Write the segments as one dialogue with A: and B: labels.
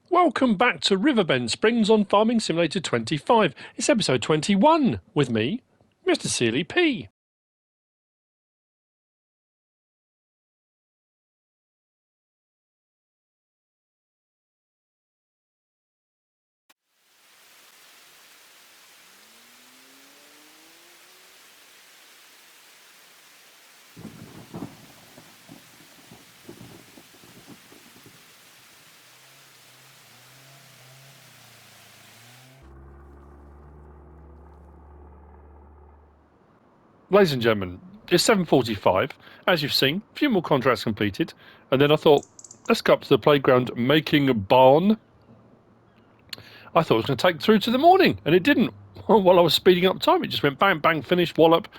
A: Welcome back to Riverbend Springs on Farming Simulator 25. It's episode 21 with me, MrSealyp. Ladies and gentlemen, it's 7:45. As you've seen, a few more contracts completed. And then I thought, let's go up to the playground making a barn. I thought it was going to take through to the morning, and it didn't. While I was speeding up time, it just went bang, bang, finish, wallop,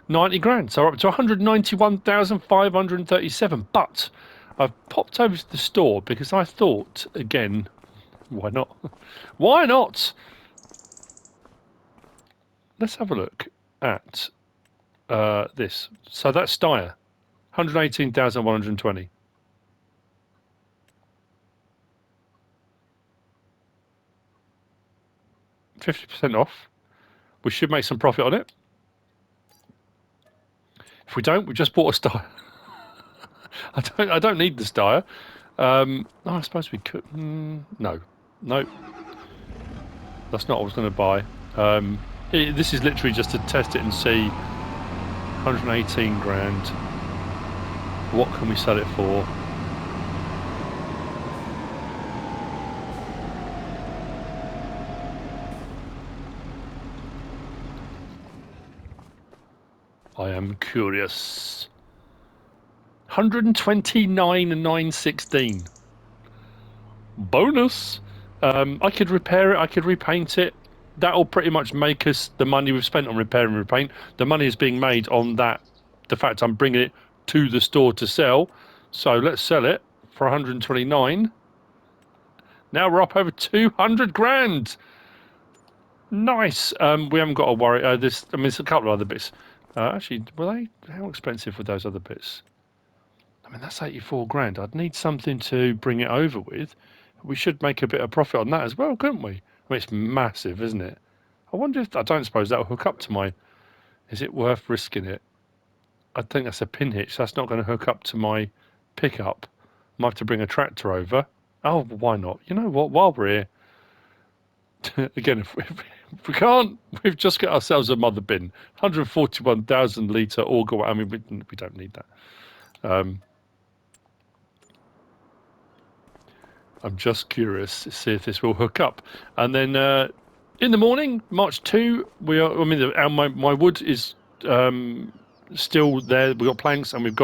A: 90 grand. So we're up to 191,537. But I've popped over to the store because I thought, again, why not? Why not? Let's have a look at this. So that's Steyr, 118,120. 50% off. We should make some profit on it. If we don't, we just bought a Steyr. I don't need the Steyr. I suppose we could. No. That's not what I was going to buy. This is literally just to test it and see. 118 grand. What can we sell it for? I am curious. 129,916. Bonus. I could repair it. I could repaint it. That'll pretty much make us the money we've spent on repair and repaint. The money is being made on that. The fact I'm bringing it to the store to sell. So let's sell it for 129. Now we're up over 200 grand. Nice. We haven't got to worry. There's a couple of other bits. Actually, were they? How expensive were those other bits? I mean, that's 84 grand. I'd need something to bring it over with. We should make a bit of profit on that as well, couldn't we? I mean, it's massive, isn't it? I wonder if I don't suppose that'll hook up to my. Is it worth risking it? I think that's a pin hitch. That's not going to hook up to my pickup. Might have to bring a tractor over. Oh, why not? You know what? While we're here, again, if we can't, we've just got ourselves a mother bin. 141,000 litre auger. I mean, we don't need that. I'm just curious to see if this will hook up. And then in the morning, March 2, my wood is still there. We've got planks and we've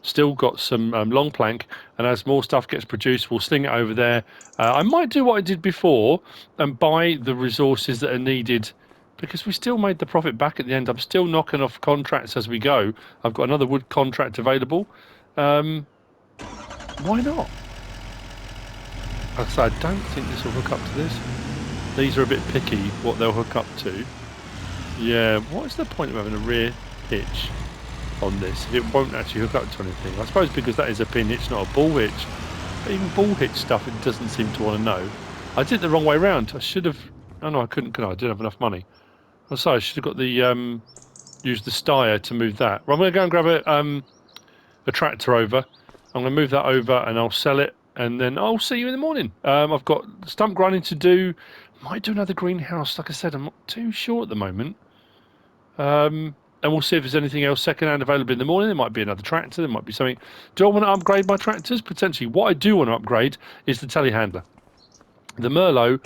A: still got some long plank. And as more stuff gets produced, we'll sling it over there. I might do what I did before and buy the resources that are needed, because we still made the profit back at the end. I'm still knocking off contracts as we go. I've got another wood contract available. Why not? So I don't think this will hook up to this. These are a bit picky what they'll hook up to. Yeah, what is the point of having a rear hitch on this if it won't actually hook up to anything? I suppose because that is a pin hitch, not a ball hitch. But even ball hitch stuff, it doesn't seem to want to know. I did it the wrong way around. I should have. Oh no, I couldn't. I didn't have enough money. Oh, sorry, I should have got the used the Steyr to move that. Well, I'm going to go and grab a tractor over. I'm going to move that over and I'll sell it. And then I'll see you in the morning. I've got stump grinding to do. Might do another greenhouse. Like I said, I'm not too sure at the moment. And we'll see if there's anything else second-hand available in the morning. There might be another tractor. There might be something. Do I want to upgrade my tractors? Potentially. What I do want to upgrade is the Telehandler. The Merlot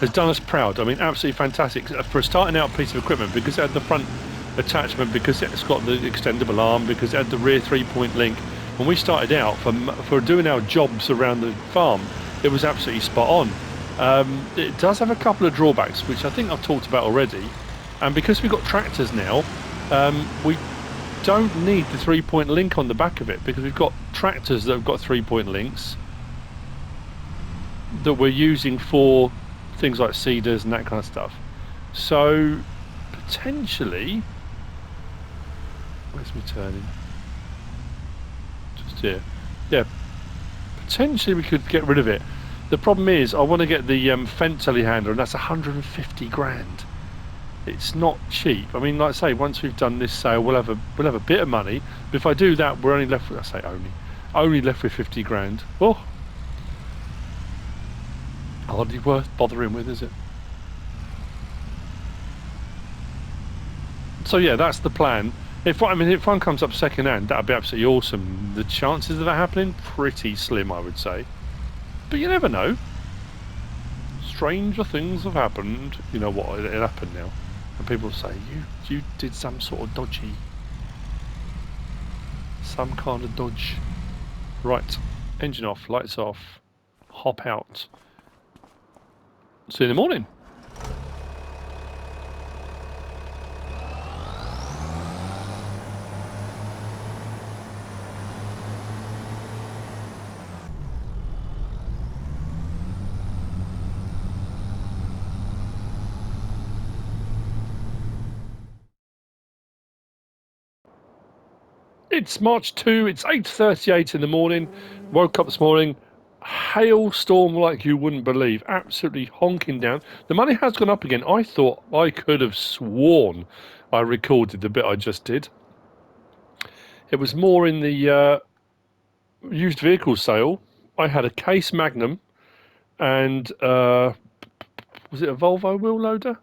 A: has done us proud. I mean, absolutely fantastic for a starting out piece of equipment, because it had the front attachment, because it's got the extendable arm, because it had the rear 3-point link. When we started out for doing our jobs around the farm, it was absolutely spot on. It does have a couple of drawbacks, which I think I've talked about already. And because we've got tractors now, we don't need the 3-point link on the back of it, because we've got tractors that have got 3-point links that we're using for things like seeders and that kind of stuff. So potentially, where's me turning? Here. Yeah, potentially we could get rid of it. The problem is, I want to get the Fent telehandler, and that's 150 grand. It's not cheap. I mean, like I say, once we've done this sale, we'll have a bit of money. But if I do that, we're only left with, I say only left with 50 grand. Oh, hardly worth bothering with, is it? So yeah, that's the plan. If one comes up second hand, that'd be absolutely awesome. The chances of that happening, pretty slim, I would say. But you never know. Stranger things have happened. You know what? It happened now, and people say you did some sort of dodgy, some kind of dodge. Right, engine off, lights off, hop out. See you in the morning. It's March 2, it's 8:38 in the morning. Woke up this morning, hailstorm like you wouldn't believe, absolutely honking down. The money has gone up again. I thought I could have sworn I recorded the bit I just did. It was more in the used vehicle sale. I had a Case Magnum and was it a Volvo wheel loader?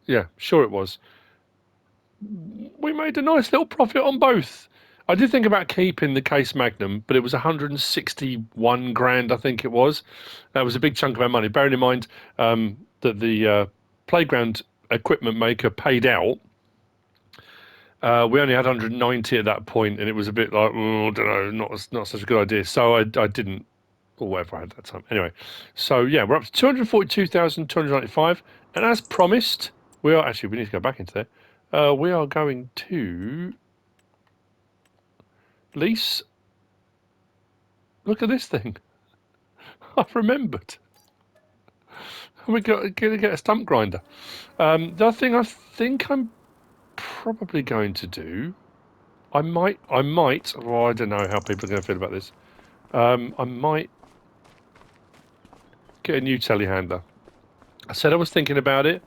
A: Yeah, sure it was. We made a nice little profit on both. I did think about keeping the Case Magnum, but it was 161 grand, I think it was. That was a big chunk of our money. Bearing in mind that the playground equipment maker paid out. We only had 190 at that point, and it was a bit like, oh, I don't know, not such a good idea. So I didn't, or whatever I had that time. Anyway, so yeah, we're up to 242,295, and as promised, we need to go back into there. We are going to lease. Look at this thing. I've remembered. We're going to get a stump grinder. The other thing I think I'm probably going to do, I might, well, I don't know how people are going to feel about this. I might get a new telehandler. I said I was thinking about it.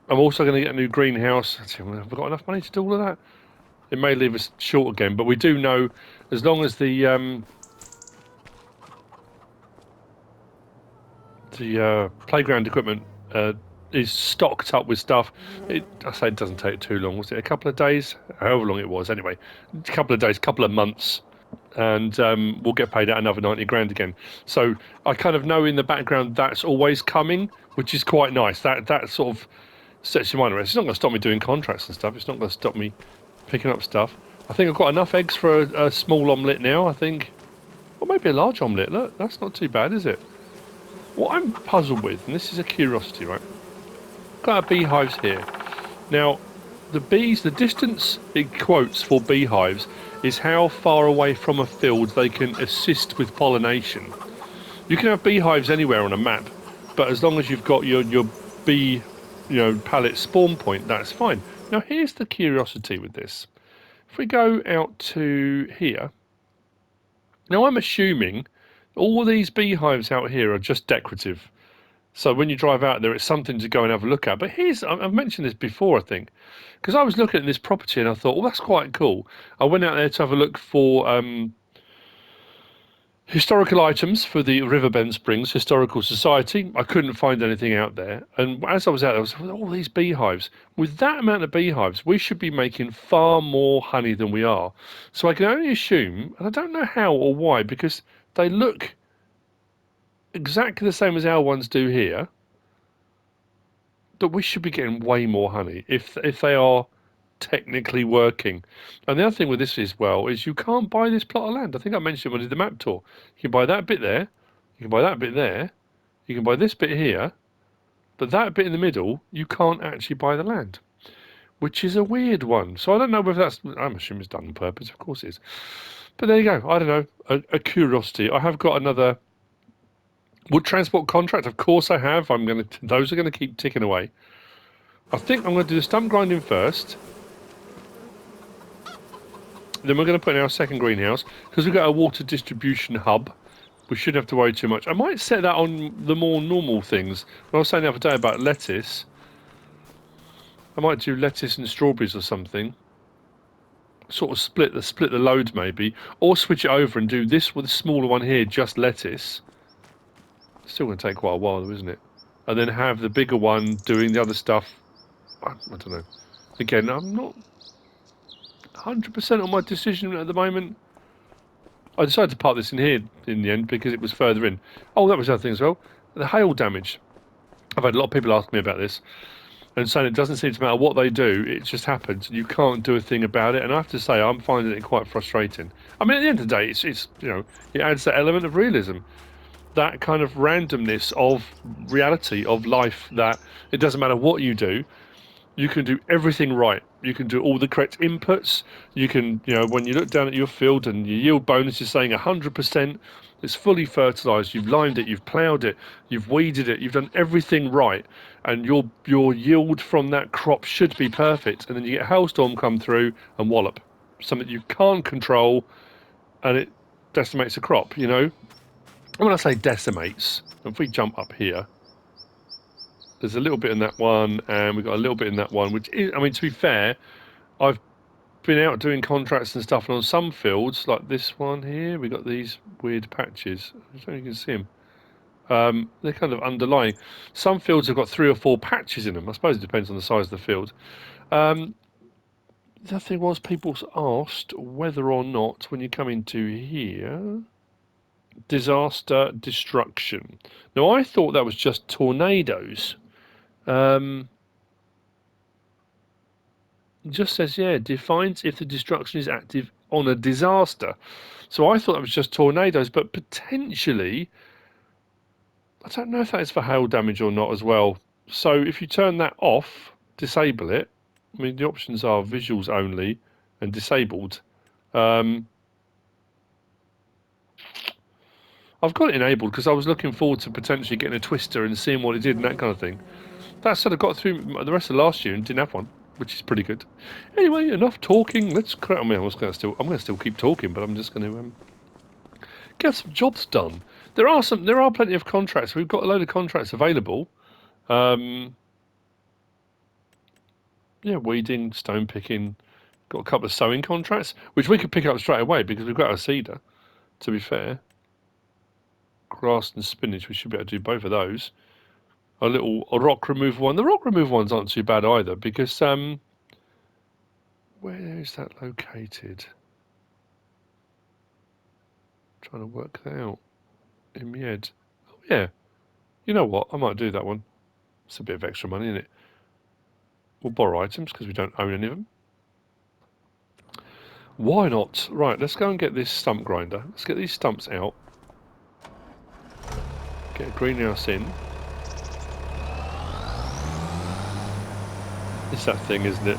A: I'm also going to get a new greenhouse. Have we got enough money to do all of that? It may leave us short again, but we do know as long as the playground equipment is stocked up with stuff. I say it doesn't take too long. Was it a couple of days? However long it was. Anyway, a couple of days, couple of months, and we'll get paid out another 90 grand again. So I kind of know in the background that's always coming, which is quite nice. That sort of sets your mind at rest. It's not going to stop me doing contracts and stuff. It's not going to stop me picking up stuff. I think I've got enough eggs for a small omelette now, I think. Or maybe a large omelette. Look, that's not too bad, is it? What I'm puzzled with, and this is a curiosity, right? Got our beehives here. Now, the bees, the distance it quotes for beehives is how far away from a field they can assist with pollination. You can have beehives anywhere on a map, but as long as you've got your bee, pallet spawn point, that's fine. Now, here's the curiosity with this. If we go out to here, now I'm assuming all these beehives out here are just decorative. So when you drive out there, it's something to go and have a look at. But I've mentioned this before, I think, because I was looking at this property and I thought, well, that's quite cool. I went out there to have a look for historical items for the Riverbend Springs Historical Society. I couldn't find anything out there. And as I was out there, I was like, all these beehives. With that amount of beehives, we should be making far more honey than we are. So I can only assume, and I don't know how or why, because they look exactly the same as our ones do here, but we should be getting way more honey if they are technically working. And the other thing with this as well is you can't buy this plot of land. I think I mentioned when I did the map tour. You can buy that bit there, you can buy that bit there, you can buy this bit here, but that bit in the middle, you can't actually buy the land, which is a weird one. So I don't know whether I'm assuming it's done on purpose, of course it is. But there you go, I don't know, a curiosity. I have got another wood transport contract, of course I have. Those are going to keep ticking away. I think I'm going to do the stump grinding first. Then we're going to put in our second greenhouse, because we've got a water distribution hub. We shouldn't have to worry too much. I might set that on the more normal things. When I was saying the other day about lettuce, I might do lettuce and strawberries or something. Sort of split the load maybe, or switch it over and do this with a smaller one here, just lettuce. Still going to take quite a while though, isn't it? And then have the bigger one doing the other stuff. I don't know. Again, I'm not 100% on my decision at the moment. I decided to park this in here in the end because it was further in. Oh, that was the other thing as well. The hail damage. I've had a lot of people ask me about this and saying it doesn't seem to matter what they do, it just happens. You can't do a thing about it. And I have to say, I'm finding it quite frustrating. I mean, at the end of the day, it's you know, it adds that element of realism, that kind of randomness of reality of life, that it doesn't matter what you do. You can do everything right. You can do all the correct inputs. You can, you know, when you look down at your field and your yield bonus is saying 100%, it's fully fertilised. You've limed it, you've ploughed it, you've weeded it, you've done everything right, and your yield from that crop should be perfect. And then you get a hailstorm come through and wallop, something you can't control, and it decimates the crop. You know, and when I say decimates, if we jump up here. There's a little bit in that one, and we've got a little bit in that one, which is, I mean, to be fair, I've been out doing contracts and stuff, and on some fields, like this one here, we've got these weird patches. I don't know if you can see them. They're kind of underlying. Some fields have got 3 or 4 patches in them. I suppose it depends on the size of the field. The other thing was, people asked whether or not, when you come into here, disaster destruction. Now, I thought that was just tornadoes. It just says, yeah, defines if the destruction is active on a disaster. So I thought that was just tornadoes, but potentially, I don't know if that is for hail damage or not as well. So if you turn that off, disable it, I mean, the options are visuals only and disabled. I've got it enabled because I was looking forward to potentially getting a twister and seeing what it did and that kind of thing. That said, I got through the rest of last year and didn't have one, which is pretty good. Anyway, enough talking. Let's crack. I mean, I'm going to still keep talking, but I'm just going to get some jobs done. There are plenty of contracts. We've got a load of contracts available. Yeah, weeding, stone picking. Got a couple of sowing contracts, which we could pick up straight away because we've got our cedar. To be fair, grass and spinach, we should be able to do both of those. A rock removal one. The rock removal ones aren't too bad either because where is that located? I'm trying to work that out in my head. Oh yeah, you know what? I might do that one. It's a bit of extra money, isn't it? We'll borrow items because we don't own any of them. Why not? Right, let's go and get this stump grinder. Let's get these stumps out. Get a greenhouse in. It's that thing, isn't it?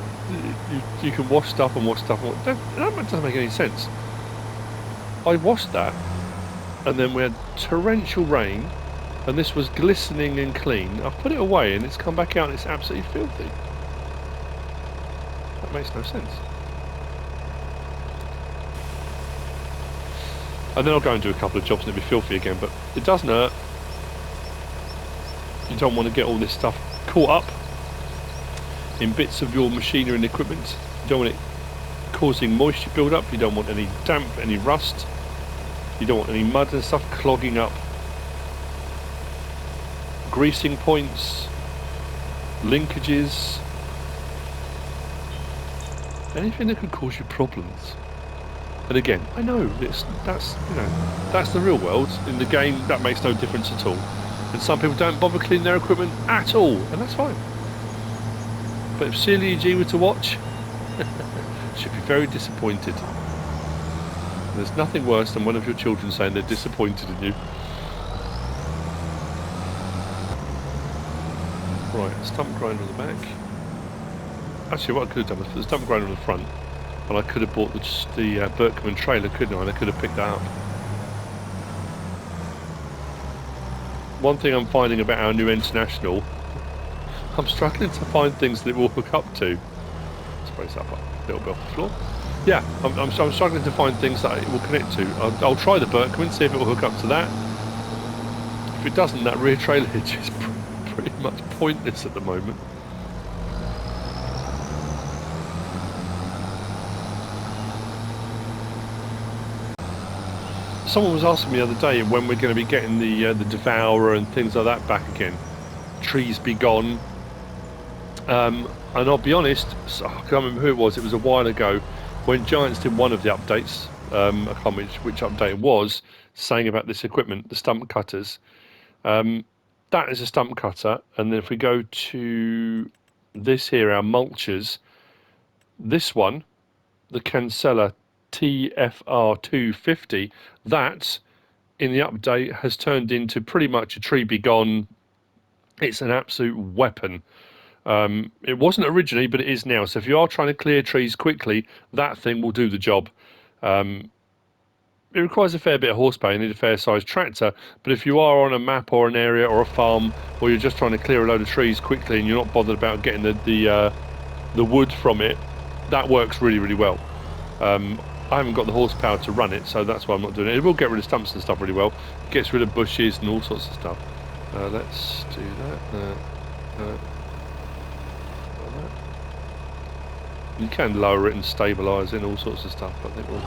A: You can wash stuff and wash stuff. That doesn't make any sense. I washed that, and then we had torrential rain, and this was glistening and clean. I've put it away, and it's come back out, and it's absolutely filthy. That makes no sense. And then I'll go and do a couple of jobs, and it'll be filthy again, but it doesn't hurt. You don't want to get all this stuff caught up in bits of your machinery and equipment. You don't want it causing moisture build up. You don't want any damp, any rust. You don't want any mud and stuff clogging up greasing points, linkages, anything that could cause you problems. And again, I know that's the real world. In the game, that makes no difference at all. And some people don't bother cleaning their equipment at all, and that's fine. But if CLEG were to watch, she'd be very disappointed. There's nothing worse than one of your children saying they're disappointed in you. Right, stump grinder on the back. Actually, what I could have done was put the stump grinder on the front, and I could have bought the Berkman trailer, couldn't I? And I could have picked that up. One thing I'm finding about our new International, I'm struggling to find things that it will hook up to. It's raise that up a little bit off the floor. Yeah, I'm struggling to find things that it will connect to. I'll try the Berkman, see if it will hook up to that. If it doesn't, that rear trailer hitch is pretty much pointless at the moment. Someone was asking me the other day when we're going to be getting the Devourer and things like that back again. Trees Be Gone. And I'll be honest, I can't remember who it was a while ago, when Giants did one of the updates, I can't remember which update it was, saying about this equipment, the stump cutters. That is a stump cutter, and then if we go to this here, our mulchers, this one, the Cancella TFR250, that in the update has turned into pretty much a Tree Be Gone. It's an absolute weapon. It wasn't originally, but it is now. So if you are trying to clear trees quickly, that thing will do the job. It requires a fair bit of horsepower. You need a fair sized tractor. But if you are on a map or an area or a farm where you're just trying to clear a load of trees quickly and you're not bothered about getting the wood from it, that works really, really well. I haven't got the horsepower to run it, so that's why I'm not doing it. It will get rid of stumps and stuff really well. It gets rid of bushes and all sorts of stuff. Let's do that. You can lower it and stabilise it and all sorts of stuff, but I think we'll...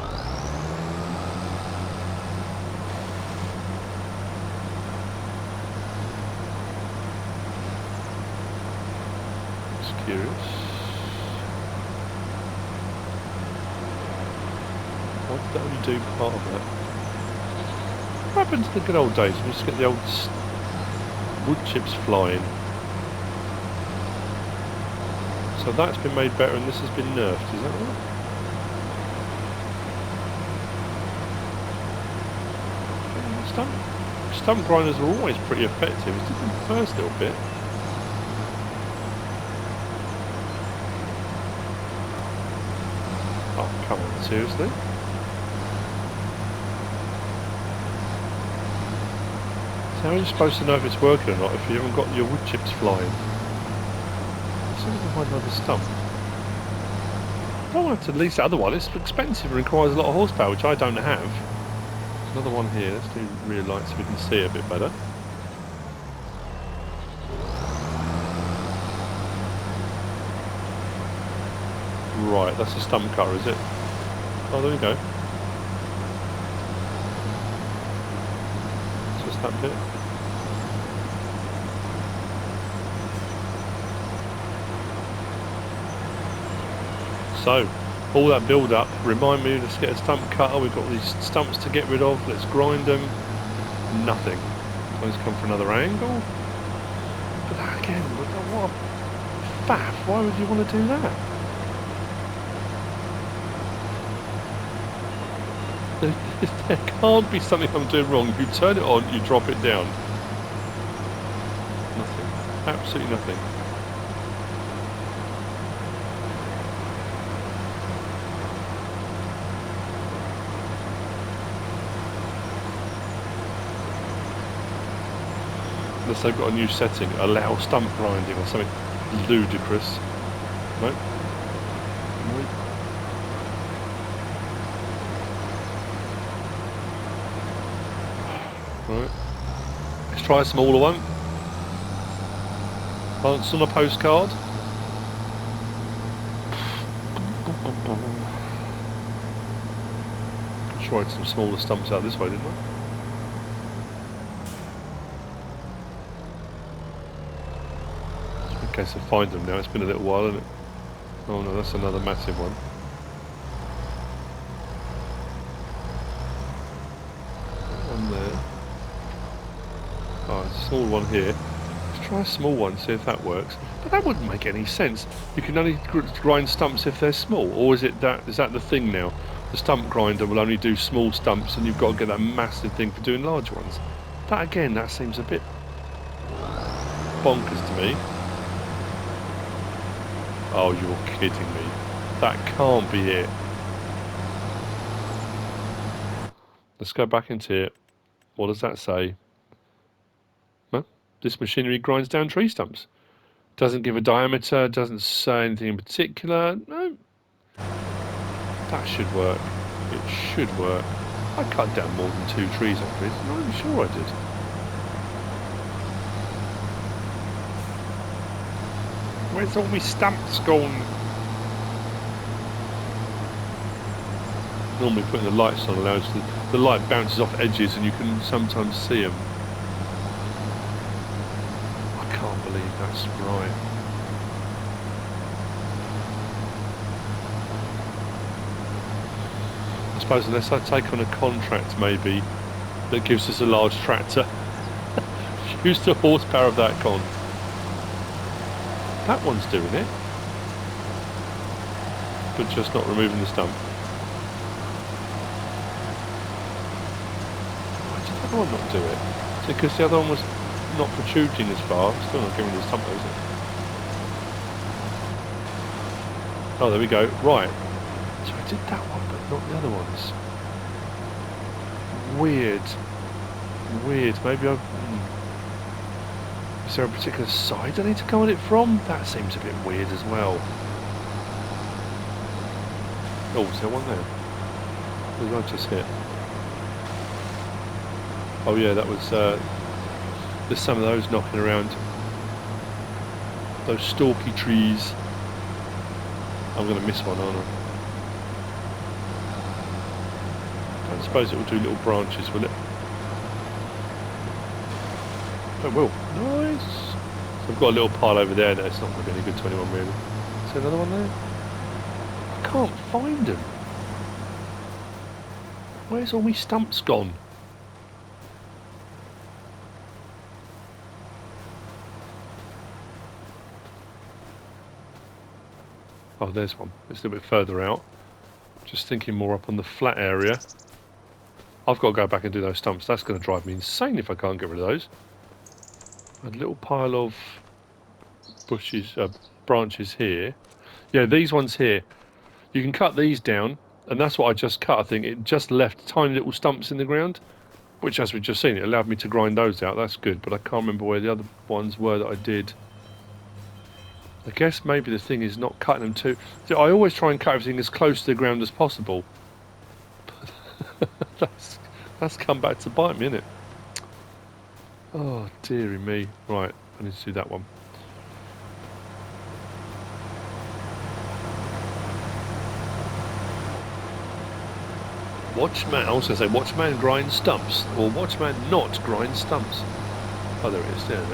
A: Just curious. Why did that only do part of that? What happened to the good old days? We just get the old wood chips flying. So that's been made better and this has been nerfed, is that right? Stump grinders are always pretty effective. It's just the first little bit. Oh, come on, seriously? So how are you supposed to know if it's working or not if you haven't got your wood chips flying? As soon as I find another stump. I don't want to lease the other one. It's expensive and requires a lot of horsepower, which I don't have. Another one here. Let's do rear light so we can see it a bit better. Right, that's a stump cutter, is it? Oh, there we go. It's just that bit. So, all that build up, remind me, let's get a stump cutter, we've got these stumps to get rid of, let's grind them. Nothing. Let's come for another angle. But that again, what a faff, why would you want to do that? There can't be something I'm doing wrong. You turn it on, you drop it down. Nothing. Absolutely nothing. Unless they've got a new setting, allow stump grinding or something ludicrous. Nope. Nope. Right. Let's try a smaller one. It's on a postcard. Tried some smaller stumps out this way, didn't I? In case I find them now, it's been a little while, isn't it? Oh no, that's another massive one. One there. Oh, it's a small one here. Let's try a small one, see if that works. But that wouldn't make any sense. You can only grind stumps if they're small, or is that the thing now? The stump grinder will only do small stumps, and you've got to get that massive thing for doing large ones. That again, that seems a bit bonkers to me. Oh, you're kidding me. That can't be it. Let's go back into it. What does that say? Huh? This machinery grinds down tree stumps. Doesn't give a diameter, doesn't say anything in particular. No. That should work. It should work. I cut down more than 2 trees on this. I'm not even sure I did. Where's all my stumps gone? Normally putting the lights on allows the light bounces off edges and you can sometimes see them. I can't believe that's right. I suppose unless I take on a contract maybe that gives us a large tractor. Use the horsepower of that con. That one's doing it. But just not removing the stump. Why did the other one not do it? Is it because the other one was not protruding as far? Still not giving the stump, is it? Oh, there we go. Right. So I did that one, but not the other ones. Weird. Weird. Maybe I've... Is there a particular side I need to come at it from? That seems a bit weird as well. Oh, is there one there? What did I just hit? Oh yeah, that was... there's some of those knocking around. Those stalky trees. I'm going to miss one, aren't I suppose it will do little branches, will it? Oh, it will. Nice. So I've got a little pile over there that it's not going to be any good to anyone really. Is there another one there? I can't find them. Where's all my stumps gone? Oh, there's one. It's a little bit further out. Just thinking more up on the flat area. I've got to go back and do those stumps. That's going to drive me insane if I can't get rid of those. A little pile of bushes, branches here. Yeah, these ones here. You can cut these down, and that's what I just cut. I think it just left tiny little stumps in the ground, which, as we've just seen, it allowed me to grind those out. That's good, but I can't remember where the other ones were that I did. I guess maybe the thing is not cutting them too... I always try and cut everything as close to the ground as possible. That's come back to bite me, innit? Oh, dearie me. Right, I need to do that one. Watchman, I was going to say watchman grind stumps, or watchman not grind stumps. Oh, there it is, there it is.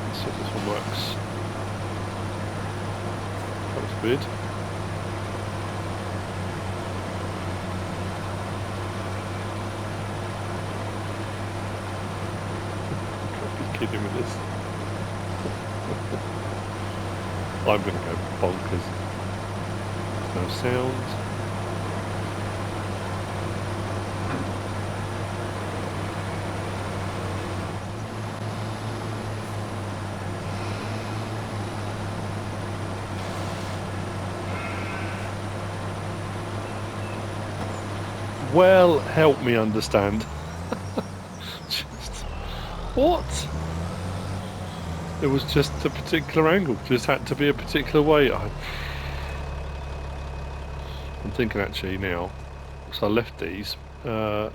A: Let's see if this one works. That was weird. Can't be kidding with this. I'm going to go bonkers. No sound. Well, help me understand. Just, what? It was just a particular angle, just had to be a particular way. I'm thinking actually now, so I left these. I'll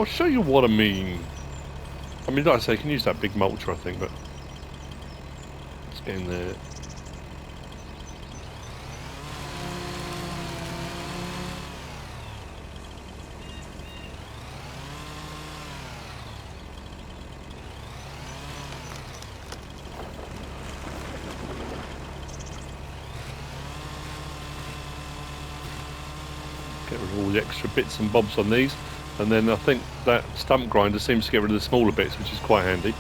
A: show you what I mean. I mean, like I say, you can use that big mulcher, I think, but let's get in there. Get rid of all the extra bits and bobs on these, and then I think that stump grinder seems to get rid of the smaller bits, which is quite handy,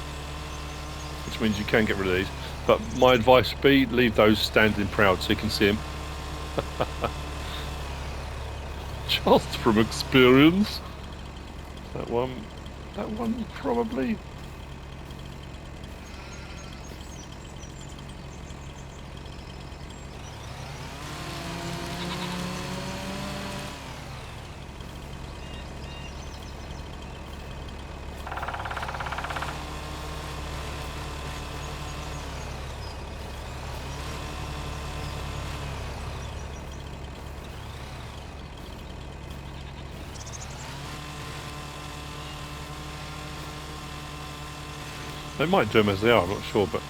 A: which means you can get rid of these. But my advice would be leave those standing proud so you can see them. Just from experience. That one probably. They might do them as they are, I'm not sure, but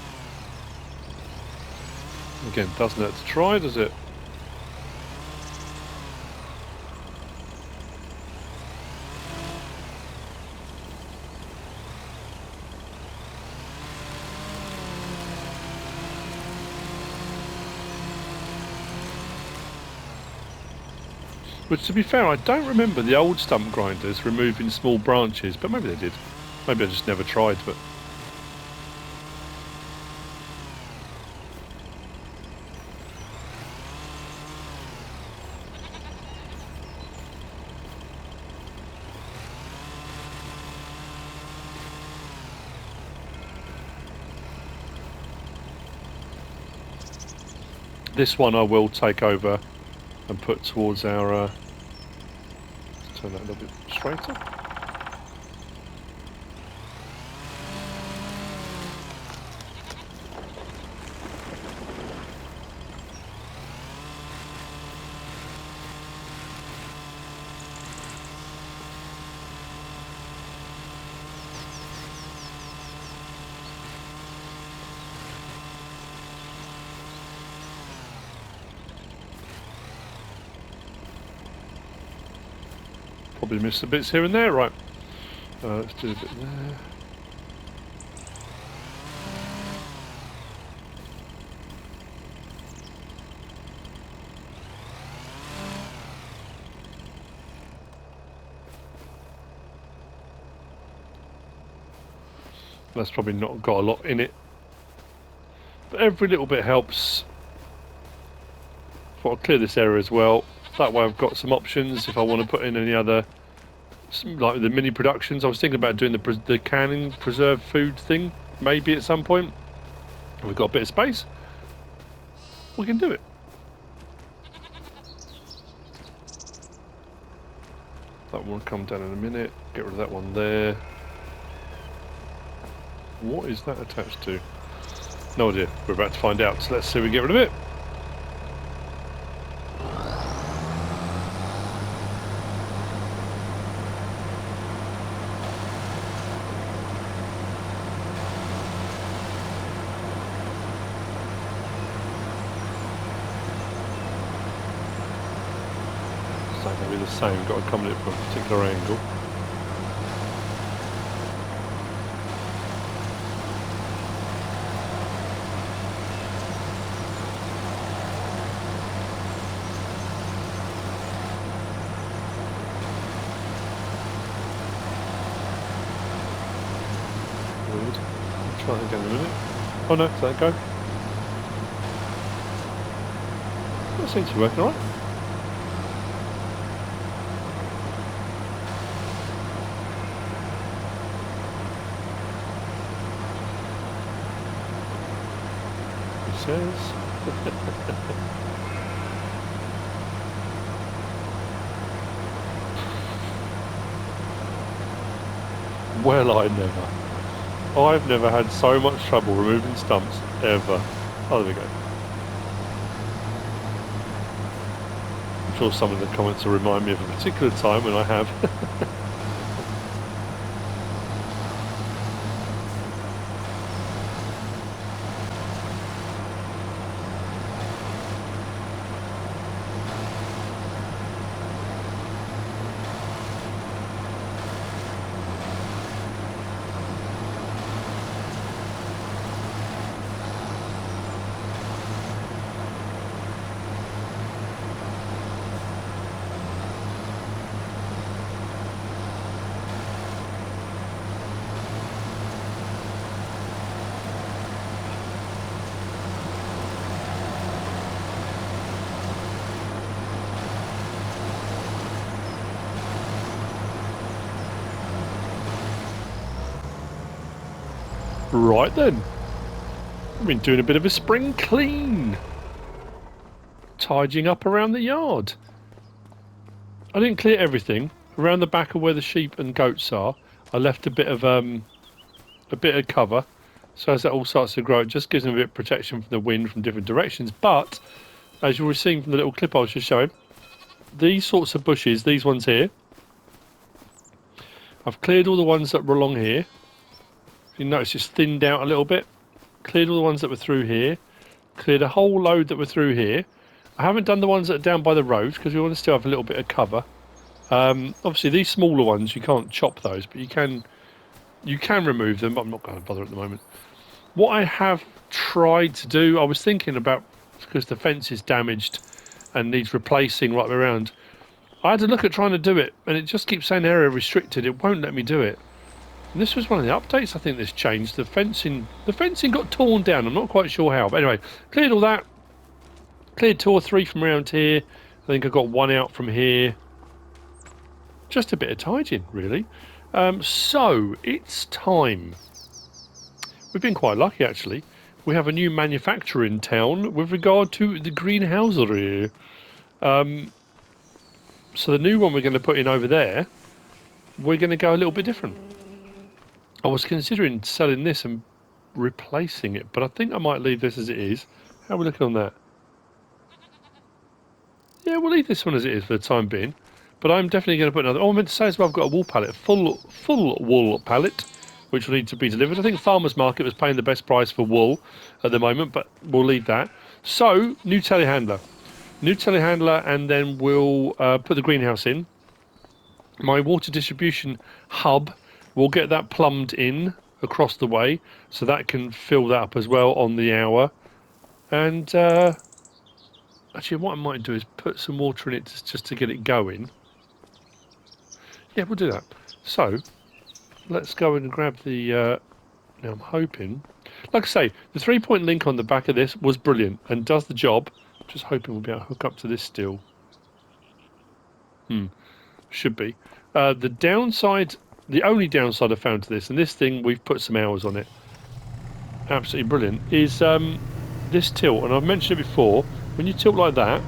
A: again, doesn't hurt to try, does it? Which, to be fair, I don't remember the old stump grinders removing small branches, but maybe they did. Maybe I just never tried, but... This one I will take over and put towards our... turn that a little bit straighter. Probably missed the bits here and there, right? Let's do a bit there. That's probably not got a lot in it, but every little bit helps. I'll clear this area as well. That way I've got some options if I want to put in any other, like the mini productions. I was thinking about doing the canning preserved food thing, maybe at some point. If we've got a bit of space, we can do it. That one will come down in a minute. Get rid of that one there. What is that attached to? No idea. We're about to find out. So let's see if we get rid of it. It's not going to be the same. Got to come at it from a particular angle. Try that again in a minute. Oh no, let that go. That seems to be working alright. He says. Well, I never. I've never had so much trouble removing stumps, ever. Oh, there we go. I'm sure some of the comments will remind me of a particular time when I have. Right then, I've been doing a bit of a spring clean, tidying up around the yard. I didn't clear everything around the back of where the sheep and goats are. I left a bit of cover, so as that all starts to grow, it just gives them a bit of protection from the wind from different directions. But as you were seeing from the little clip I was just showing, these sorts of bushes, these ones here, I've cleared all the ones that were along here. You notice it's thinned out a little bit. Cleared all the ones that were through here. Cleared a whole load that were through here. I haven't done the ones that are down by the road because we want to still have a little bit of cover. Obviously, these smaller ones, you can't chop those, but you can remove them, but I'm not going to bother at the moment. What I have tried to do, I was thinking about, because the fence is damaged and needs replacing right around, I had to look at trying to do it, and it just keeps saying area restricted. It won't let me do it. And this was one of the updates I think that's changed. The fencing got torn down. I'm not quite sure how. But anyway, cleared all that. Cleared 2 or 3 from around here. I think I got 1 out from here. Just a bit of tidying, really. So, it's time. We've been quite lucky, actually. We have a new manufacturer in town with regard to the greenhousery. So the new one we're going to put in over there, we're going to go a little bit different. I was considering selling this and replacing it, but I think I might leave this as it is. How are we looking on that? Yeah, we'll leave this one as it is for the time being. But I'm definitely going to put another... Oh, I meant to say as well, I've got a wool pallet, full wool pallet, which will need to be delivered. I think Farmers Market was paying the best price for wool at the moment, but we'll leave that. So, new telehandler. New telehandler, and then we'll put the greenhouse in. My water distribution hub, we'll get that plumbed in across the way, so that can fill that up as well on the hour. And actually, what I might do is put some water in it just to get it going. Yeah, we'll do that. So, let's go and grab the... now, I'm hoping... Like I say, the 3-point link on the back of this was brilliant and does the job. Just hoping we'll be able to hook up to this still. Should be. The downside... The only downside I found to this, and this thing, we've put some hours on it. Absolutely brilliant. Is this tilt. And I've mentioned it before. When you tilt like that,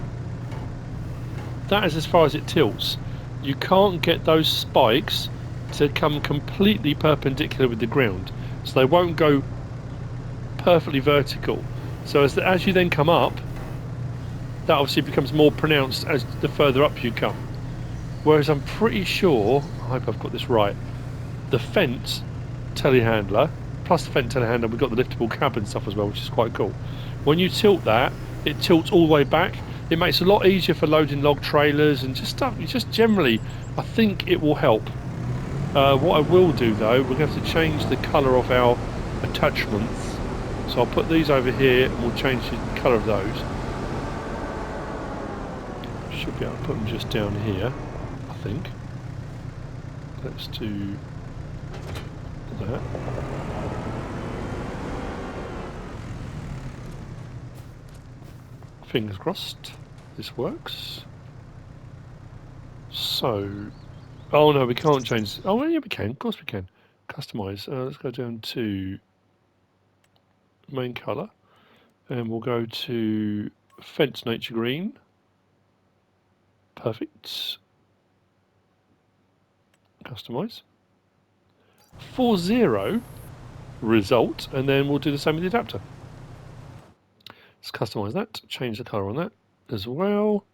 A: that is as far as it tilts. You can't get those spikes to come completely perpendicular with the ground, so they won't go perfectly vertical. So as you then come up, that obviously becomes more pronounced as the further up you come. Whereas I'm pretty sure, I hope I've got this right, the fence telehandler, plus the fence telehandler, we've got the liftable cab and stuff as well, which is quite cool. When you tilt that, it tilts all the way back. It makes it a lot easier for loading log trailers and just stuff. Just generally, I think it will help. What I will do though, we're going to have to change the colour of our attachments. So I'll put these over here and we'll change the colour of those. Should be able to put them just down here, I think. Let's do that. Fingers crossed this works. So, oh no, we can't change. Oh yeah, we can. Of course we can. Customize. Let's go down to main color, and we'll go to fence nature green. Perfect. Customize. 4.0 result, and then we'll do the same with the adapter. Let's customize that, change the color on that as well.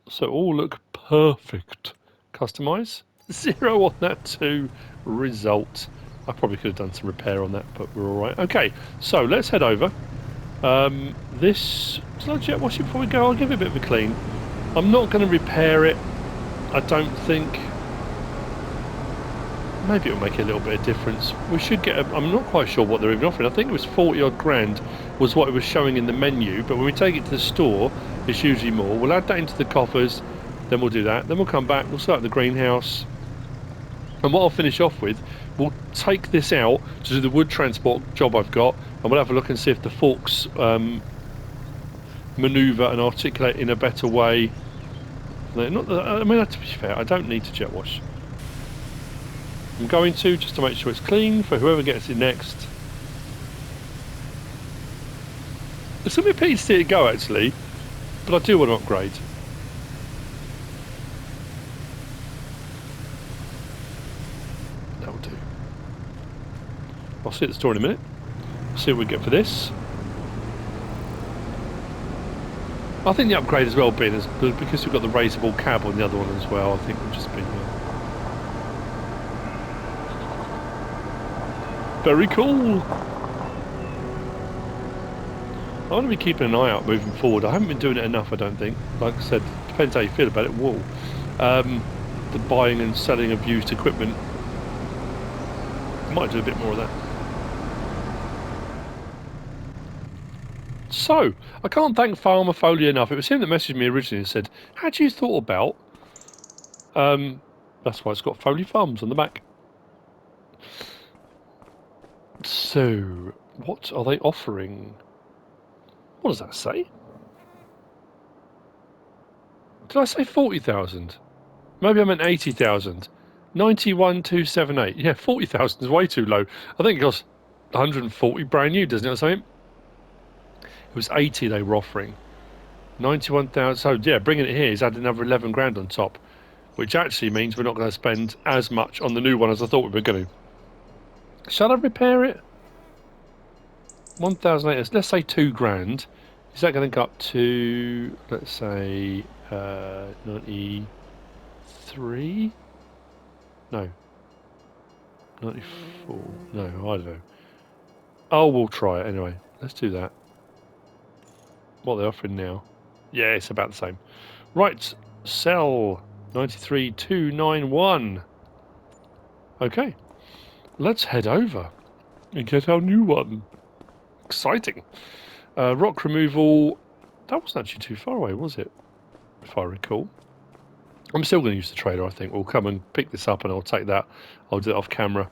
A: So all look perfect. Customize. 0 on that too. Result. I probably could have done some repair on that, but we're all right. Okay, so let's head over. This, shall I jet wash it before we go? I'll give it a bit of a clean. I'm not going to repair it, I don't think. Maybe it'll make a little bit of difference. We should get I'm not quite sure what they're even offering. I think it was 40 odd grand was what it was showing in the menu, but when we take it to the store, it's usually more. We'll add that into the coffers, then we'll do that. Then we'll come back, we'll start the greenhouse. And what I'll finish off with, we'll take this out to do the wood transport job I've got, and we'll have a look and see if the forks manoeuvre and articulate in a better way. Not that, I mean, to be fair, I don't need to jet wash. I'm going to, just to make sure it's clean for whoever gets it next. It's going to be a pity to see it go actually, but I do want to upgrade. That'll do. I'll see you at the store in a minute. See what we get for this. I think the upgrade as well being as because we've got the raisable cab on the other one as well. I think we've just been Very cool. I want to be keeping an eye out moving forward. I haven't been doing it enough, I don't think. Like I said, depends how you feel about it. Wool. The buying and selling of used equipment. Might do a bit more of that. So, I can't thank Farmer Foley enough. It was him that messaged me originally and said, had you thought about... that's why it's got Foley Farms on the back. So, what are they offering? What does that say? Did I say 40,000? Maybe I meant 80,000. 91,278. Yeah, 40,000 is way too low. I think it costs 140 brand new, doesn't it, or something? It was 80 they were offering. 91,000. So, yeah, bringing it here is adding another 11 grand on top, which actually means we're not going to spend as much on the new one as I thought we were going to. Shall I repair it? 1,800. Let's say 2 grand. Is that going to go up to, let's say, 93? No. 94. No, I don't know. Oh, we'll try it anyway. Let's do that. What are they offering now? Yeah, it's about the same. Right, sell 93,291. Okay, let's head over and get our new one. Exciting. Rock removal. That wasn't actually too far away, was it? If I recall. I'm still going to use the trailer, I think. We'll come and pick this up and I'll take that. I'll do it off camera.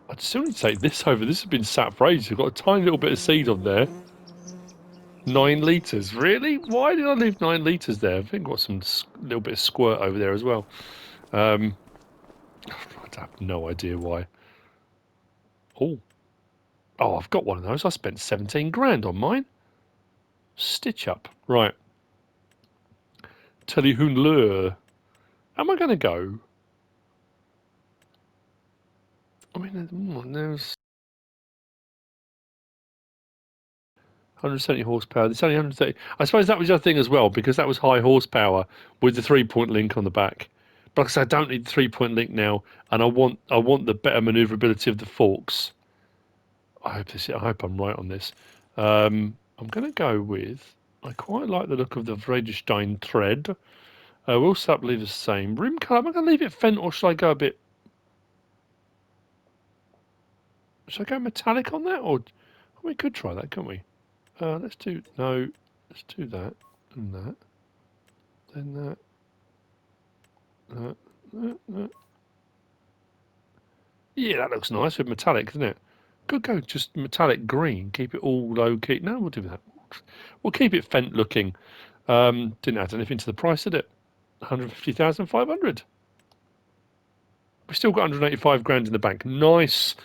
A: I'd still need to take this over. This has been sat for ages. We've got a tiny little bit of seed on there. 9 litres. Really? Why did I leave 9 litres there? I think I've got some little bit of squirt over there as well. I have no idea why. Oh, I've got one of those. I spent 17 grand on mine. Stitch up. Right. Telehandler. Am I going to go? I mean, there's 170 horsepower. There's only 130. I suppose that was the other thing as well, because that was high horsepower with the 3-point link on the back. But like I said, I don't need the 3-point link now, and I want the better manoeuvrability of the forks. I hope I'm right on this. I'm going to go with. I quite like the look of the Vredestein thread. Will SAP leave the same rim colour? Am I going to leave it Fent, or should I go a bit? Should I go metallic on that, or we could try that, can't we? Let's do Let's do that and that. Then that. Yeah, that looks nice with metallic, doesn't it? Could go just metallic green. Keep it all low key. No, we'll do that. We'll keep it Fent looking. Didn't add anything to the price, did it? 150,500. We've still got 185 grand in the bank. Nice.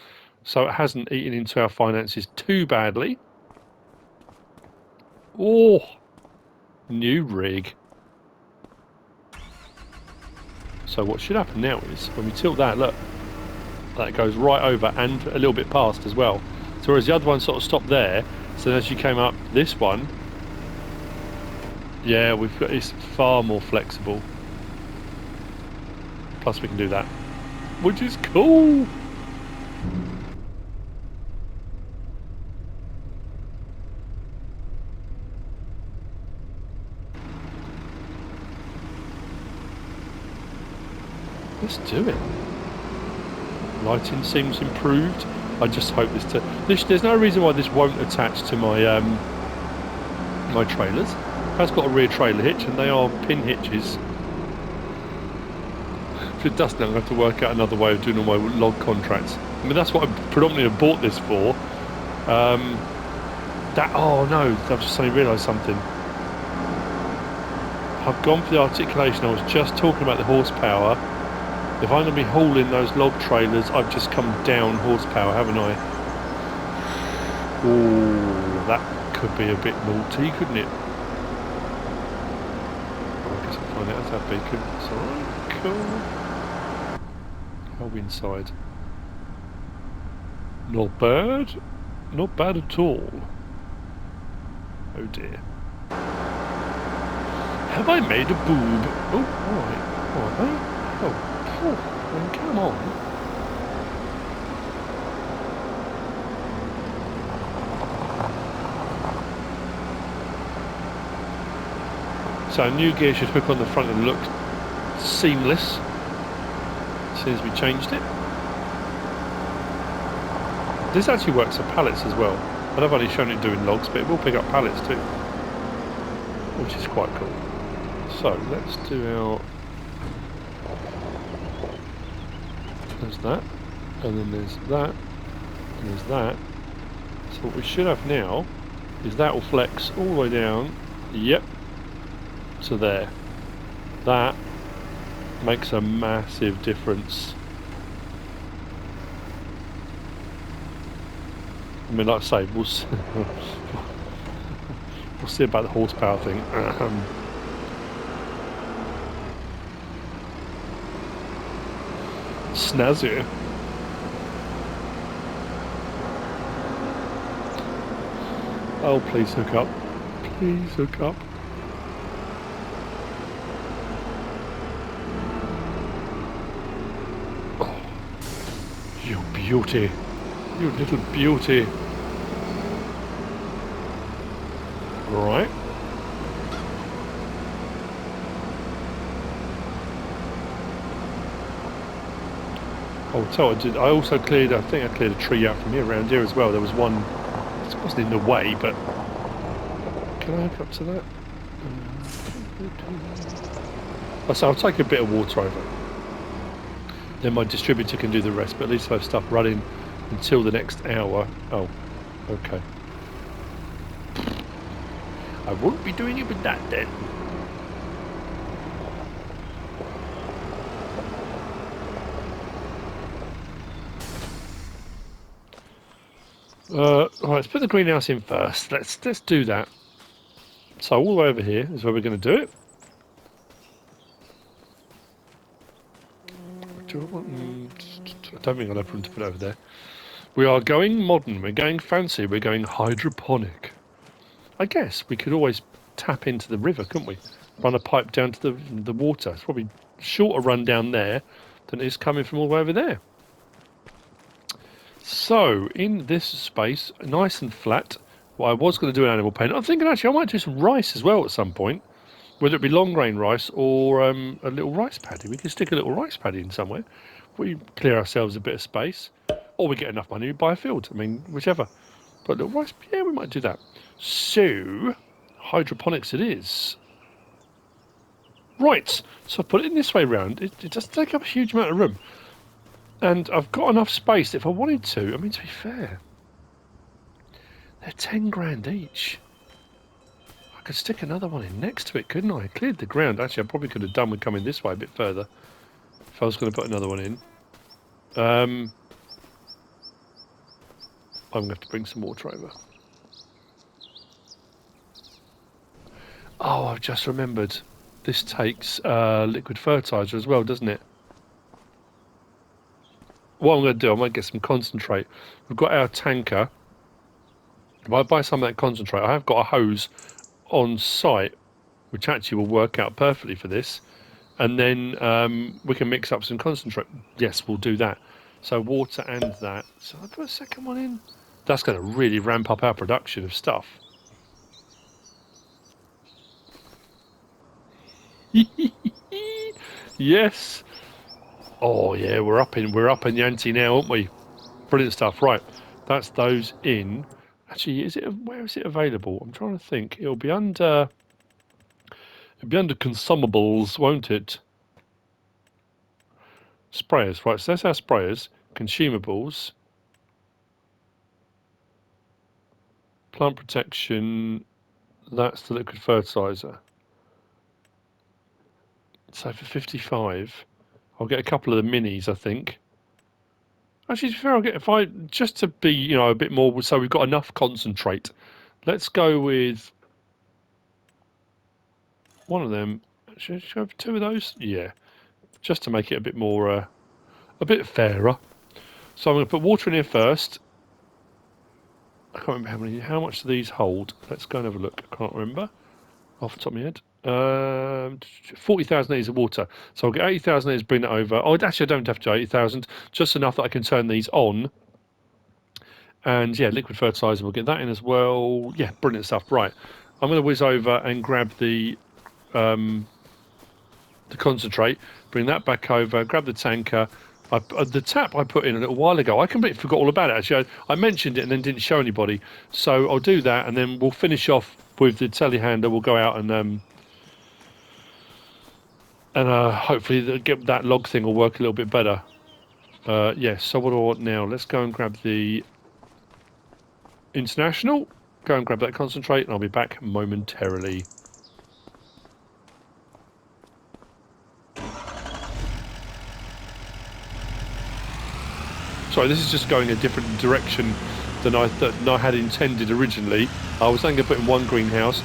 A: So it hasn't eaten into our finances too badly. Oh, new rig. So what should happen now is when we tilt that, look, that goes right over and a little bit past as well. So whereas the other one sort of stopped there, so as you came up this one, yeah, it's far more flexible. Plus we can do that, which is cool. Let's do it. Lighting seems improved. I just hope there's no reason why this won't attach to my my trailers. It has got a rear trailer hitch, and they are pin hitches. If it doesn't, I'm going to have to work out another way of doing all my log contracts. I mean, that's what I predominantly have bought this for. Oh no, I've just suddenly realised something. I've gone for the articulation. I was just talking about the horsepower. If I'm going to be hauling those log trailers, I've just come down horsepower, haven't I? Oh, that could be a bit naughty, couldn't it? I guess I'll find out as that beacon. It's alright, cool. How inside? Not bad. Not bad at all. Oh dear. Have I made a boob? Oh, alright. Alright, oh. Oh, come on. So our new gear should hook on the front and look seamless as soon as we changed it. This actually works for pallets as well. And I've only shown it doing logs, but it will pick up pallets too, which is quite cool. So let's do our... There's that, and then there's that, and there's that. So what we should have now is that will flex all the way down, yep, to there. That makes a massive difference. I mean, like I say, we'll see, we'll see about the horsepower thing. Snazzy. Oh, please hook up. Please hook up. Oh, you beauty. You little beauty. Right. Oh, tell I also cleared, I think I cleared a tree out from here, around here as well. There was one, it wasn't in the way, but can I hook up to that? So I'll take a bit of water over. Then my distributor can do the rest, but at least I have stuff running until the next hour. Oh, okay. I won't be doing it with that then. Right, let's put the greenhouse in first. Let's do that. So all the way over here is where we're going to do it. I don't think I'll have room to put it over there. We are going modern. We're going fancy. We're going hydroponic. I guess we could always tap into the river, couldn't we? Run a pipe down to the water. It's probably shorter run down there than it is coming from all the way over there. So, in this space, nice and flat, well, I was going to do an animal pen. I'm thinking actually I might do some rice as well at some point. Whether it be long grain rice or a little rice paddy. We can stick a little rice paddy in somewhere. We clear ourselves a bit of space. Or we get enough money to buy a field. I mean, whichever. But a little rice, yeah, we might do that. So, hydroponics it is. Right, so I put it in this way round. It doesn't take up a huge amount of room. And I've got enough space if I wanted to. I mean, to be fair, they're 10 grand each. I could stick another one in next to it, couldn't I? I cleared the ground. Actually, I probably could have done with coming this way a bit further if I was going to put another one in. I'm going to have to bring some water over. Oh, I've just remembered. This takes liquid fertiliser as well, doesn't it? What I'm going to do, I might get some concentrate. We've got our tanker. If I buy some of that concentrate, I have got a hose on site, which actually will work out perfectly for this. And then we can mix up some concentrate. Yes, we'll do that. So water and that. So I'll put a second one in. That's going to really ramp up our production of stuff. Yes. Oh yeah, we're up in the ante now, aren't we? Brilliant stuff. Right, that's those in. Actually, where is it available? I'm trying to think. It'll be under consumables, won't it? Sprayers, right? So that's our sprayers. Consumables. Plant protection. That's the liquid fertilizer. So for 55, I'll get a couple of the minis, I think. Actually, to be fair, I'll get just to be, a bit more. So we've got enough concentrate. Let's go with one of them. Should I have two of those? Yeah, just to make it a bit more, a bit fairer. So I'm going to put water in here first. I can't remember how much do these hold. Let's go and have a look. I can't remember off the top of my head. 40,000 litres of water. So I'll get 80,000 litres, bring that over. Oh, actually, I don't have to do 80,000, just enough that I can turn these on. And yeah, liquid fertiliser, we'll get that in as well. Yeah, brilliant stuff. Right, I'm going to whiz over and grab the the concentrate, bring that back over, grab the tanker. The tap I put in a little while ago, I completely forgot all about it. Actually, I mentioned it and then didn't show anybody. So I'll do that, and then we'll finish off with the telehandler. We'll go out and hopefully get that log thing will work a little bit better. Yes. So what do I want now? Let's go and grab the international. Go and grab that concentrate, and I'll be back momentarily. Sorry, this is just going a different direction than I had intended originally. I was only going to put in one greenhouse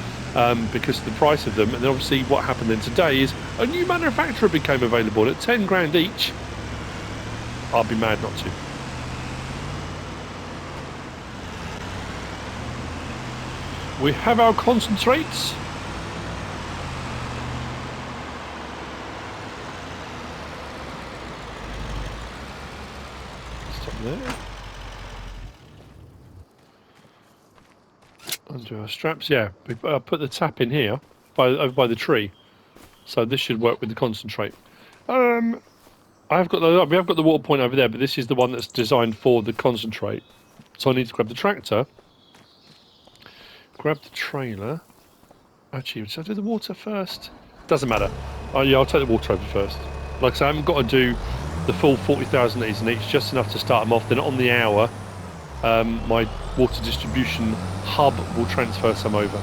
A: because of the price of them, and then obviously what happened then today is a new manufacturer became available at 10 grand each. I'll be mad not to. We have our concentrates. Stop there. Undo our straps. Yeah, we put the tap in here over by the tree, so this should work with the concentrate. We have got the water point over there, but this is the one that's designed for the concentrate. So I need to grab the tractor, grab the trailer. Actually, should I do the water first? Doesn't matter. Yeah, I'll take the water over first. Like I say, I haven't got to do the full 40,000 litres in each, just enough to start them off. Then on the hour, my water distribution hub will transfer some over.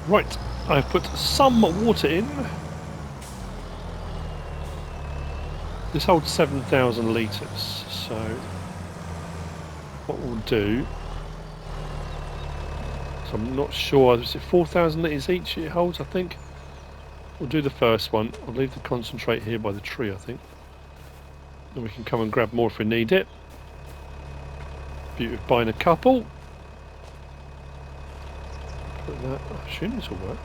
A: Right, I've put some water in. This holds 7,000 litres, so what we'll do, so I'm not sure, is it 4,000 litres each it holds, I think? We'll do the first one. I'll leave the concentrate here by the tree, I think. Then we can come and grab more if we need it. Beauty of buying a couple. Put that, I assume this will work.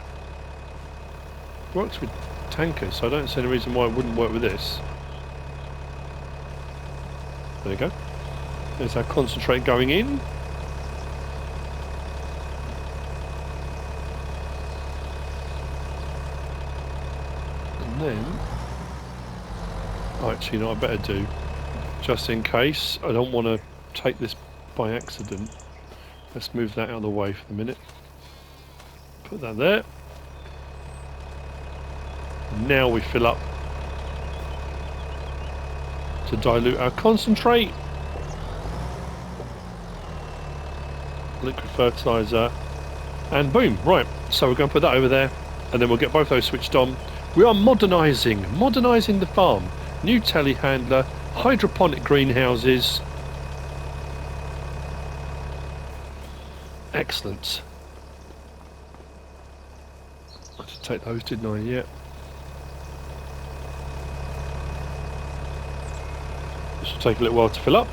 A: It works with tankers, so I don't see any reason why it wouldn't work with this. There you go. There's our concentrate going in. And then, actually, you know what I better do, just in case I don't want to take this by accident. Let's move that out of the way for the minute. Put that there. Now we fill up to dilute our concentrate. Liquid fertilizer. And boom, right. So we're going to put that over there, and then we'll get both those switched on. We are modernising the farm. New telehandler, hydroponic greenhouses. Excellent. I should take those, didn't I? Yeah. This will take a little while to fill up.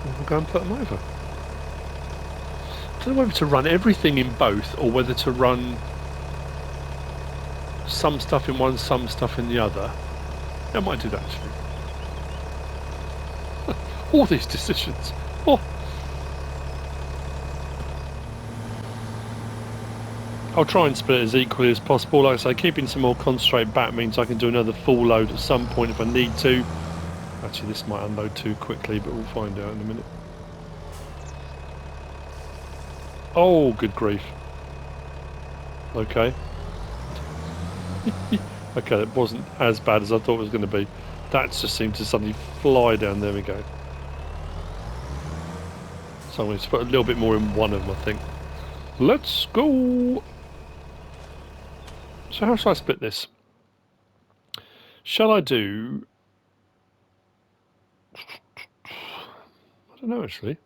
A: And we'll go and put them over. I don't know whether to run everything in both or whether to run some stuff in one, some stuff in the other. I might do that actually. All these decisions. Oh. I'll try and split it as equally as possible. Like I say, keeping some more concentrate back means I can do another full load at some point if I need to. Actually, this might unload too quickly, but we'll find out in a minute. Oh, good grief. Okay. Okay, that wasn't as bad as I thought it was going to be. That just seemed to suddenly fly down. There we go. So I'm going to put a little bit more in one of them, I think. Let's go! So how shall I split this? Shall I do... I don't know, actually.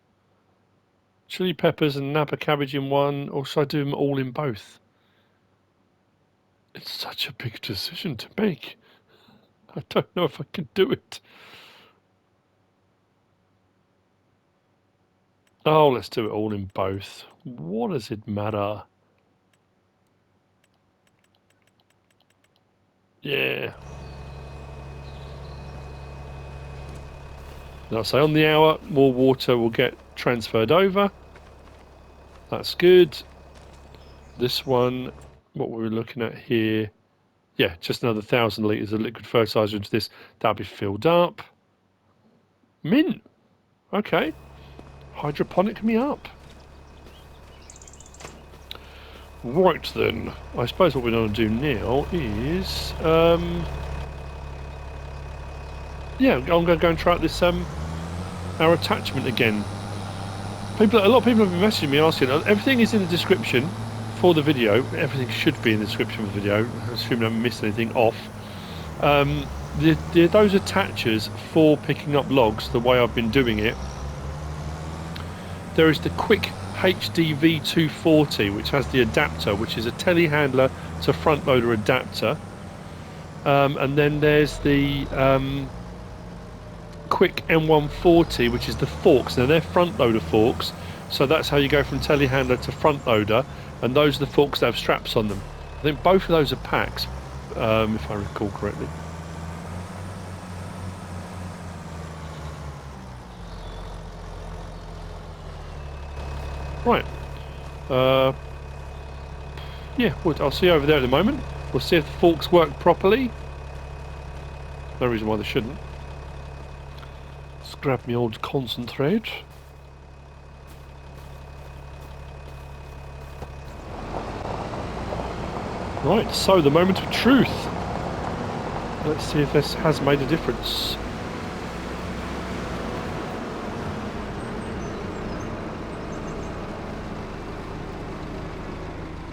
A: Chili peppers and Napa cabbage in one, or should I do them all in both? It's such a big decision to make. I don't know if I can do it. Oh, let's do it all in both. What does it matter? Yeah. And I'll say on the hour, more water will get transferred over. That's good. This one, what we're looking at here, yeah, just another 1,000 litres of liquid fertiliser into this. That'll be filled up. Mint. Okay. Hydroponic me up. Right then. I suppose what we're going to do now is, yeah, I'm going to go and try out this our attachment again. A lot of people have been messaging me asking. Everything is in the description for the video. Everything should be in the description of the video. I assume I haven't missed anything off. Those attachers for picking up logs, the way I've been doing it, there is the quick HDV 240, which has the adapter, which is a telehandler to front loader adapter. And then there's the quick M140, which is the forks. Now they're front loader forks, so that's how you go from telehandler to front loader, and those are the forks that have straps on them. I think both of those are packs, if I recall correctly. Right. Yeah, I'll see you over there at the moment. We'll see if the forks work properly. No reason why they shouldn't. Let's grab my old concentrate. Right, so the moment of truth. Let's see if this has made a difference.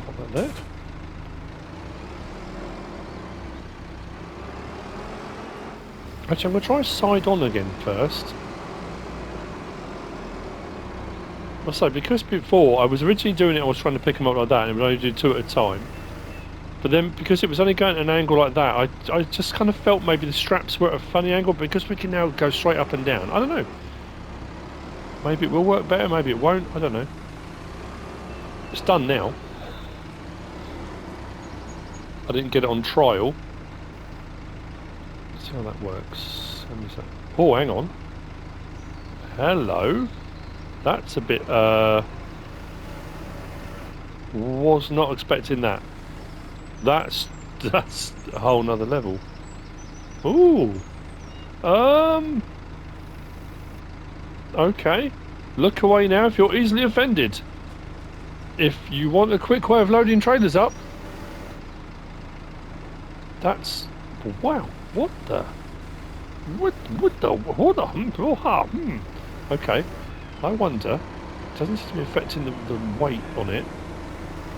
A: Pop that there. Actually, I'm going to try side on again first. I'll say, because before I was originally doing it, I was trying to pick them up like that, and it would only do 2 at a time. But then, because it was only going at an angle like that, I just kind of felt maybe the straps were at a funny angle, but because we can now go straight up and down, I don't know. Maybe it will work better, maybe it won't, I don't know. It's done now. I didn't get it on trial. Let's see how that works. Oh, hang on. Hello. That's a bit, was not expecting that. That's a whole nother level. Ooh. Okay. Look away now if you're easily offended. If you want a quick way of loading trailers up. That's... Wow. What the... Okay. I wonder... It doesn't seem to be affecting the weight on it.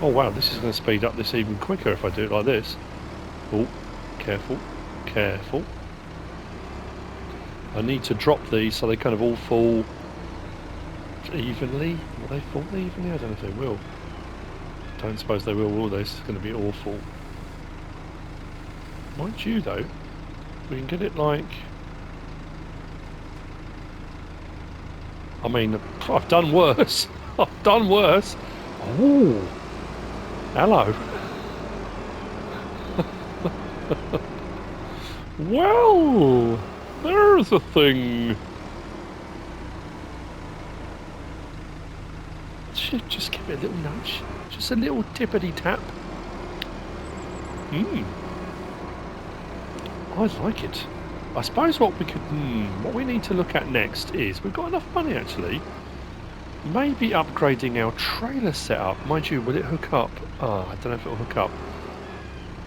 A: Oh wow, this is going to speed up this even quicker if I do it like this. Oh, careful, careful. I need to drop these so they kind of all fall evenly. Will they fall evenly? I don't know if they will. Don't suppose they will they? This is going to be awful. Mind you though, we can get it like... I mean, I've done worse. I've done worse. Ooh. Hello. Well, there's a thing. Should just give it a little nudge. Just a little tippity tap. I like it. I suppose what we could, what we need to look at next is, we've got enough money actually. Maybe upgrading our trailer setup. Mind you, will it hook up? Oh, I don't know if it'll hook up.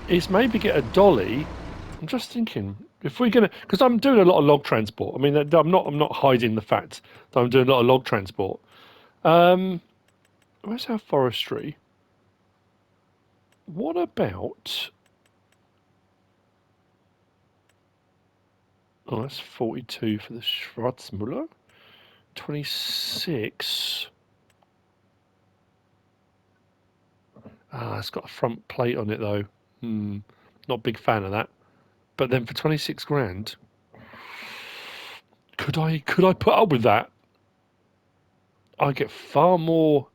A: Is maybe get a dolly. I'm just thinking, if we're gonna, because I'm doing a lot of log transport. I mean, I'm not hiding the fact that I'm doing a lot of log transport. Where's our forestry? What about... Oh, that's 42 for the Schwarzmuller. 26. Ah, it's got a front plate on it though. Not a big fan of that. But then for 26 grand, could I put up with that? I get far more.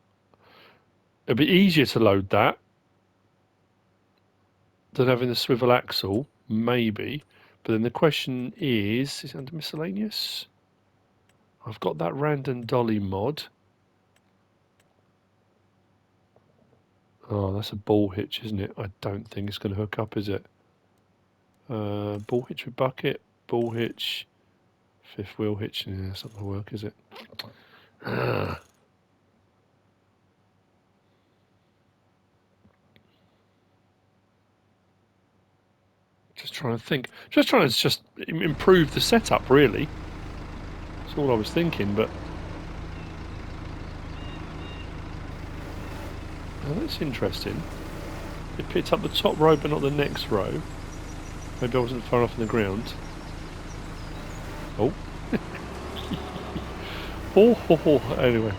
A: It'd be easier to load that than having the swivel axle, maybe. But then the question is it under miscellaneous? I've got that random dolly mod. Oh, that's a ball hitch, isn't it? I don't think it's going to hook up, is it? Ball hitch with bucket, ball hitch, fifth wheel hitch. Yeah, that's not going to work, is it? Just trying to think. Just trying to just improve the setup, really. That's all I was thinking, but... Oh, that's interesting. It picked up the top row, but not the next row. Maybe I wasn't far off in the ground. Oh. Oh. Anyway.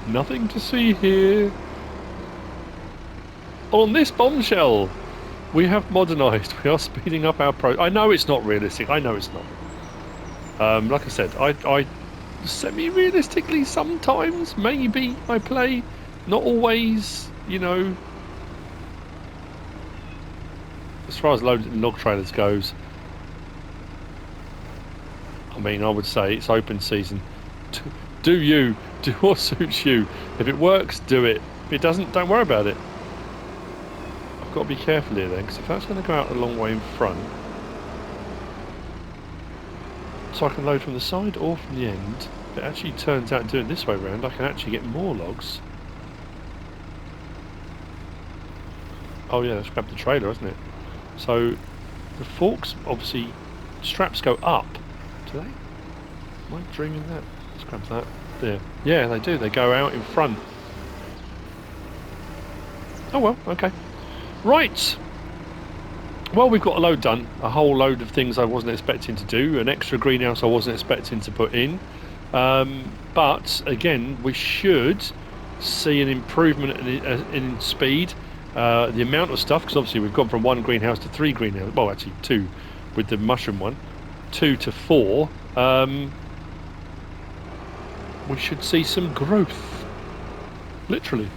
A: Nothing to see here. On this bombshell, we have modernised. We are speeding up our I know it's not realistic. I know it's not. Like I said, I semi-realistically sometimes, maybe, I play. Not always, you know. As far as loaded log trailers goes, I mean, I would say it's open season. Do what suits you. If it works, do it. If it doesn't, don't worry about it. I've got to be careful here then, because if that's going to go out a long way in front, so I can load from the side or from the end, if it actually turns out doing it this way around, I can actually get more logs. Oh yeah, let's grab the trailer, isn't it? So the forks, obviously, straps go up. Do they? Am I dreaming that? Let's grab that. There. Yeah, they do. They go out in front. Oh well, okay. Right. Well, we've got a load done. A whole load of things I wasn't expecting to do. An extra greenhouse I wasn't expecting to put in. But again, we should see an improvement in speed. The amount of stuff, because obviously we've gone from 1 greenhouse to 3 greenhouses. Well, actually 2 with the mushroom one. 2 to 4. We should see some growth. Literally.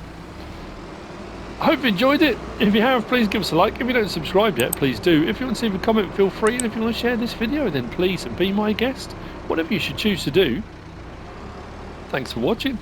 A: I hope you enjoyed it. If you have, please give us a like. If you don't subscribe yet, please do. If you want to leave a comment, feel free. And if you want to share this video, then please be my guest. Whatever you should choose to do. Thanks for watching.